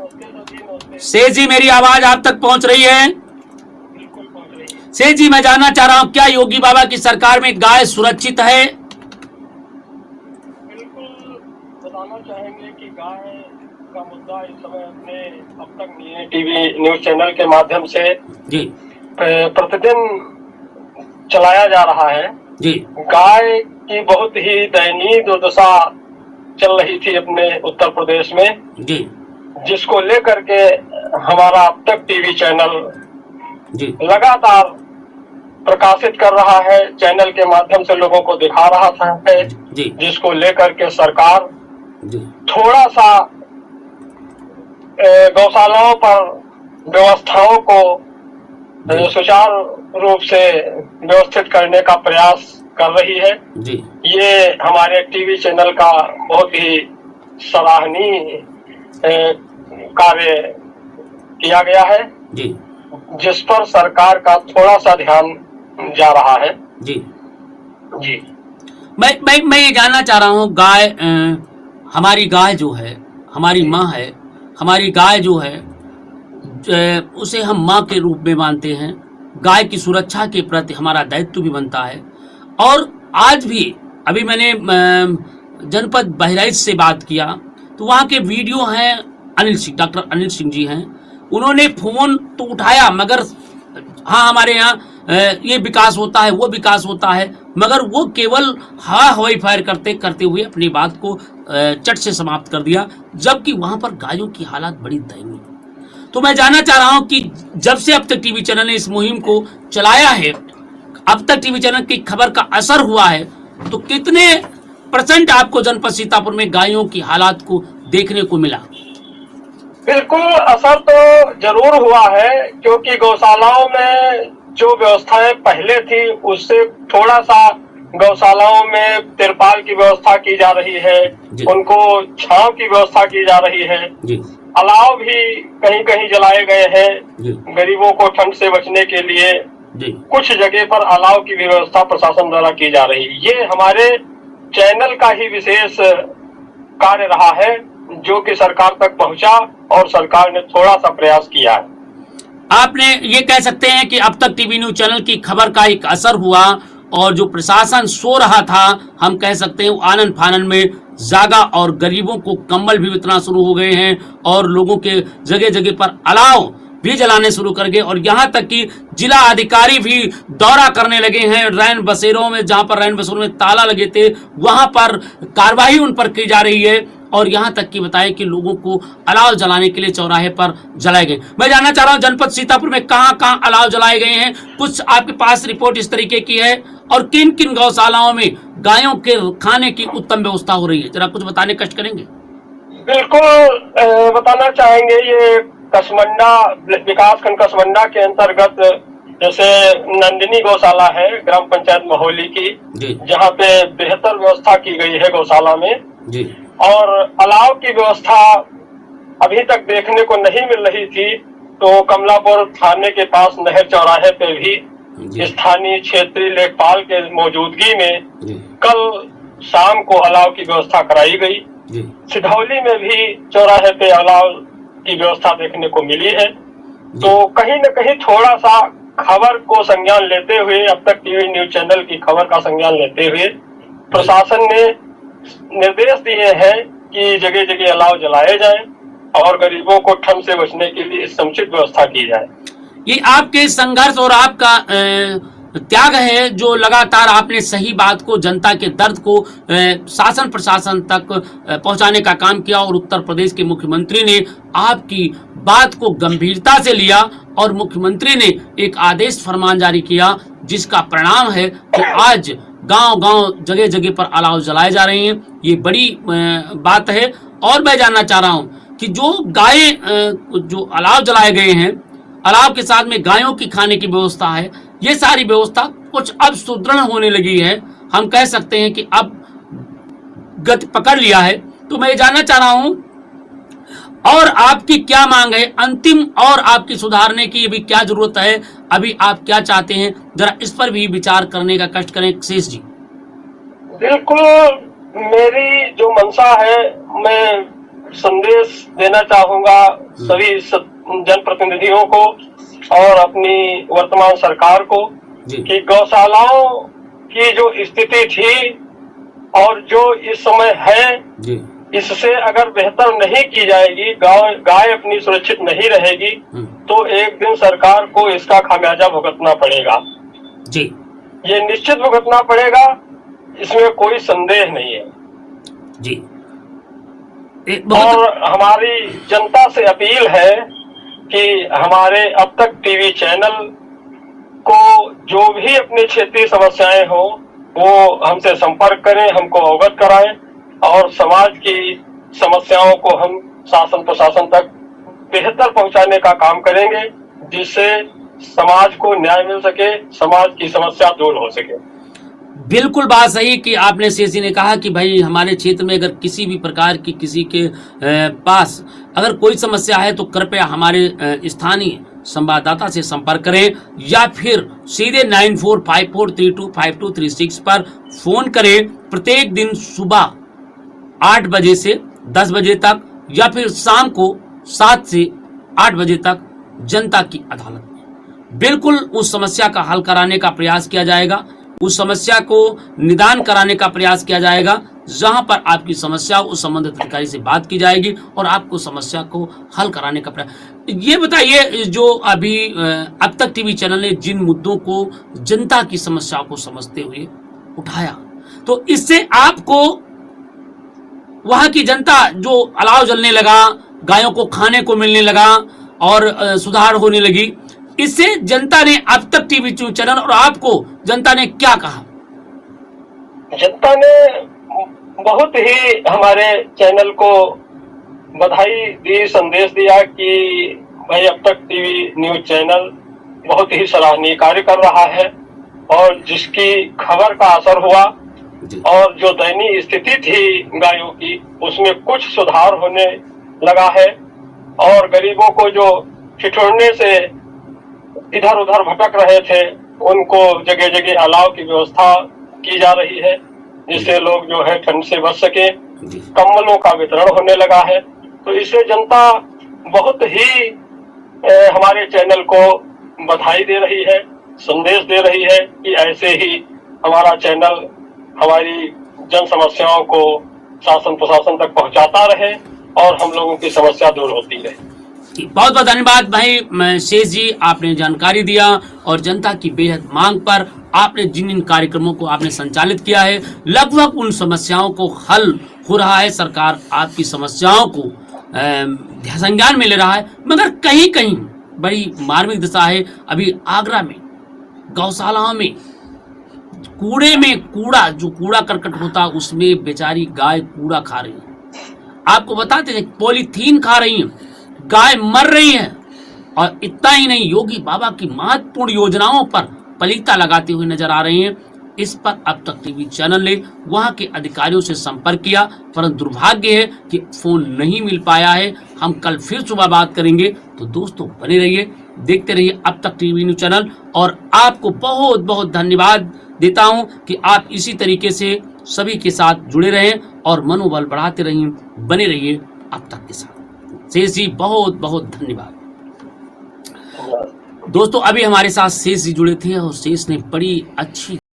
शेष जी, मेरी आवाज आप तक पहुंच रही है? शेष जी, मैं जानना चाह रहा हूं, क्या योगी बाबा की सरकार में गाय सुरक्षित है? बिल्कुल बताना चाहेंगे कि गाय का मुद्दा इस समय अपने अब तक टीवी न्यूज चैनल के माध्यम से जी प्रतिदिन चलाया जा रहा है। जी गाय की बहुत ही दयनीय दुर्दशा चल रही थी अपने उत्तर प्रदेश में, जी जिसको लेकर के हमारा अब तक टीवी चैनल जी लगातार प्रकाशित कर रहा है, चैनल के माध्यम से लोगों को दिखा रहा था है, जी जिसको लेकर के सरकार जी थोड़ा सा गौशालाओं पर व्यवस्थाओं को सुचारू रूप से व्यवस्थित करने का प्रयास कर रही है। जी ये हमारे टीवी चैनल का बहुत ही सराहनीय कार्य किया गया है, जी जिस पर सरकार का थोड़ा सा ध्यान जा रहा है। जी जी मैं ये जानना चाह रहा हूँ, गाय हमारी गाय जो है, हमारी माँ है, हमारी गाय जो है उसे हम माँ के रूप में मानते हैं। गाय की सुरक्षा के प्रति हमारा दायित्व भी बनता है। और आज भी अभी मैंने जनपद बहराइच से बात किया तो वहाँ के वीडियो हैं, अनिल सिंह, डॉक्टर अनिल सिंह जी हैं, उन्होंने फोन तो उठाया, मगर हाँ हमारे यहाँ ये विकास होता है, वो विकास होता है, मगर वो केवल हवाई फायर करते हुए अपनी बात को चट से समाप्त कर दिया, जबकि वहां पर गायों की हालत बड़ी दयनीय। तो मैं जानना चाह रहा हूं कि जब से अब तक टीवी चैनल ने इस मुहिम को चलाया है, अब तक टीवी चैनल की खबर का असर हुआ है, तो कितने % आपको जनपद सीतापुर में गायों की हालात को देखने को मिला? बिल्कुल असर तो जरूर हुआ है, क्योंकि गौशालाओं में जो व्यवस्थाएं पहले थी उससे थोड़ा सा गौशालाओं में तिरपाल की व्यवस्था की जा रही है, उनको छांव की व्यवस्था की जा रही है, अलाव भी कहीं कहीं जलाए गए हैं गरीबों को ठंड से बचने के लिए। कुछ जगह पर अलाव की भी व्यवस्था प्रशासन द्वारा की जा रही है। ये हमारे चैनल का ही विशेष कार्य रहा है, जो कि सरकार तक पहुंचा और सरकार ने थोड़ा सा प्रयास किया है। आपने ये कह सकते हैं कि अब तक टीवी न्यूज चैनल की खबर का एक असर हुआ, और जो प्रशासन सो रहा था, हम कह सकते हैं आनन फानन में जागा, और गरीबों को कंबल भी वितरना शुरू हो गए हैं, और लोगों के जगह जगह पर अलाव भी जलाने शुरू कर गए, और यहाँ तक कि जिला अधिकारी भी दौरा करने लगे हैं रैन बसेरों में, जहाँ पर रैन बसेरों में ताला लगे थे वहाँ पर कार्रवाई उन पर की जा रही है, और यहाँ तक कि बताएं कि लोगों को अलाव जलाने के लिए चौराहे पर जलाए गए। मैं जानना चाह रहा हूँ जनपद सीतापुर में कहाँ कहाँ अलाव जलाए गए हैं, कुछ आपके पास रिपोर्ट इस तरीके की है, और किन किन गौशालाओं में गायों के खाने की उत्तम व्यवस्था हो रही है, जरा कुछ बताने कष्ट करेंगे? बिल्कुल बताना चाहेंगे। ये कसमंडा विकासखंड कसमंडा के अंतर्गत जैसे नंदिनी गौशाला है ग्राम पंचायत महोली की, जहाँ पे बेहतर व्यवस्था की गई है गौशाला में जी। और अलाव की व्यवस्था अभी तक देखने को नहीं मिल रही थी, तो कमलापुर थाने के पास नहर चौराहे पे भी स्थानीय क्षेत्रीय लेखपाल के मौजूदगी में कल शाम को अलाव की व्यवस्था कराई गई। सिधौली में भी चौराहे पे अलाव की व्यवस्था देखने को मिली है। तो कहीं न कहीं थोड़ा सा खबर को संज्ञान लेते हुए, अब तक टीवी न्यूज चैनल की खबर का संज्ञान लेते हुए प्रशासन ने निर्देश दिए हैं कि जगह जगह अलाव जलाए जाएं और गरीबों को ठंड से बचने के लिए समुचित व्यवस्था की जाए। ये आपके संघर्ष और आपका त्याग है, जो लगातार आपने सही बात को, जनता के दर्द को शासन प्रशासन तक पहुंचाने का काम किया, और उत्तर प्रदेश के मुख्यमंत्री ने आपकी बात को गंभीरता से लिया, और मुख्यमंत्री ने एक आदेश फरमान जारी किया, जिसका परिणाम है कि आज गांव-गांव जगह जगह पर अलाव जलाए जा रहे हैं। ये बड़ी बात है। और मैं जानना चाह रहा हूं कि जो गायें जो अलाव जलाए गए हैं, अलाव के साथ में गायों की खाने की व्यवस्था है, ये सारी व्यवस्था कुछ अब सुदृढ़ होने लगी है, हम कह सकते हैं कि अब गति पकड़ लिया है। तो मैं जानना चाह रहा हूं, और आपकी क्या मांग है अंतिम, और आपकी सुधारने की अभी क्या जरूरत है, अभी आप क्या चाहते हैं, जरा इस पर भी विचार करने का कष्ट करें शेष जी। बिल्कुल, मेरी जो मंशा है, मैं संदेश देना चाहूंगा सभी जनप्रतिनिधियों को और अपनी वर्तमान सरकार को कि गौशालाओं की जो स्थिति थी और जो इस समय है, इससे अगर बेहतर नहीं की जाएगी, गाय अपनी सुरक्षित नहीं रहेगी, तो एक दिन सरकार को इसका खामियाजा भुगतना पड़ेगा जी। ये निश्चित भुगतना पड़ेगा, इसमें कोई संदेह नहीं है जी। और हमारी जनता से अपील है कि हमारे अब तक टीवी चैनल को जो भी अपनी क्षेत्रीय समस्याएं हो वो हमसे संपर्क करें, हमको अवगत कराएं और समाज की समस्याओं को हम शासन प्रशासन तक बेहतर पहुंचाने का काम करेंगे, जिससे समाज को न्याय मिल सके, समाज की समस्या दूर हो सके। बिल्कुल बात सही कि आपने शेषी ने कहा कि भाई हमारे क्षेत्र में अगर किसी भी प्रकार की किसी के पास अगर कोई समस्या है तो कृपया हमारे स्थानीय संवाददाता से संपर्क करें या फिर सीधे 9454325236 पर फोन करें। प्रत्येक दिन सुबह 8 बजे से 10 बजे तक या फिर शाम को 7 से 8 बजे तक जनता की अदालत में बिल्कुल उस समस्या का हल कराने का प्रयास किया जाएगा, उस समस्या को निदान कराने का प्रयास किया जाएगा, जहां पर आपकी समस्या उस संबंधित अधिकारी से बात की जाएगी और आपको समस्या को हल कराने का प्रयास। ये बताइए, जो अभी अब तक टीवी चैनल ने जिन मुद्दों को जनता की समस्याओं को समझते हुए उठाया, तो इससे आपको वहां की जनता जो अलाव जलने लगा, गायों को खाने को मिलने लगा और सुधार होने लगी, इससे जनता ने अब तक टीवी चैनल और आपको जनता ने क्या कहा? जनता ने बहुत ही हमारे चैनल को बधाई दी, संदेश दिया कि भाई अब तक टीवी न्यूज चैनल बहुत ही सराहनीय कार्य कर रहा है और जिसकी खबर का असर हुआ और जो दयनीय स्थिति थी गायों की उसमें कुछ सुधार होने लगा है और गरीबों को जो ठिठुरने से इधर उधर भटक रहे थे उनको जगह जगह अलाव की व्यवस्था की जा रही है, जिससे लोग जो है ठंड से बच सके। कंबलों का वितरण होने लगा है, तो इससे जनता बहुत ही हमारे चैनल को बधाई दे रही है, संदेश दे रही है कि ऐसे ही हमारा चैनल हमारी जन समस्याओं को शासन प्रशासन तक पहुंचाता रहे और हम लोगों की समस्या दूर होती रहे। बहुत बहुत धन्यवाद भाई शेष जी, आपने जानकारी दिया और जनता की बेहद मांग पर आपने जिन इन कार्यक्रमों को आपने संचालित किया है, लगभग उन समस्याओं को हल हो रहा है। सरकार आपकी समस्याओं को संज्ञान में ले रहा है, मगर कहीं कहीं बड़ी मार्मिक दशा है। अभी आगरा में गौशालाओं में कूड़े में जो कूड़ा करकट होता है उसमें बेचारी गाय कूड़ा खा रही है। आपको बताते हैं पॉलीथीन खा रही है, गाय मर रही है। और इतना ही नहीं, योगी बाबा की महत्वपूर्ण योजनाओं पर पलीता लगाते हुए नजर आ रही हैं। इस पर अब तक टीवी चैनल ने वहां के अधिकारियों से संपर्क किया, परंतु दुर्भाग्य है कि फोन नहीं मिल पाया है। हम कल फिर सुबह बात करेंगे, तो दोस्तों बने रहिए, देखते रहिए अब तक टीवी न्यूज चैनल। और आपको बहुत बहुत धन्यवाद देता हूं कि आप इसी तरीके से सभी के साथ जुड़े रहें और मनोबल बढ़ाते रहिए, बने रहिए अब तक के साथ। शेष जी बहुत बहुत धन्यवाद। दोस्तों अभी हमारे साथ शेष जी जुड़े थे और शेष ने बड़ी अच्छी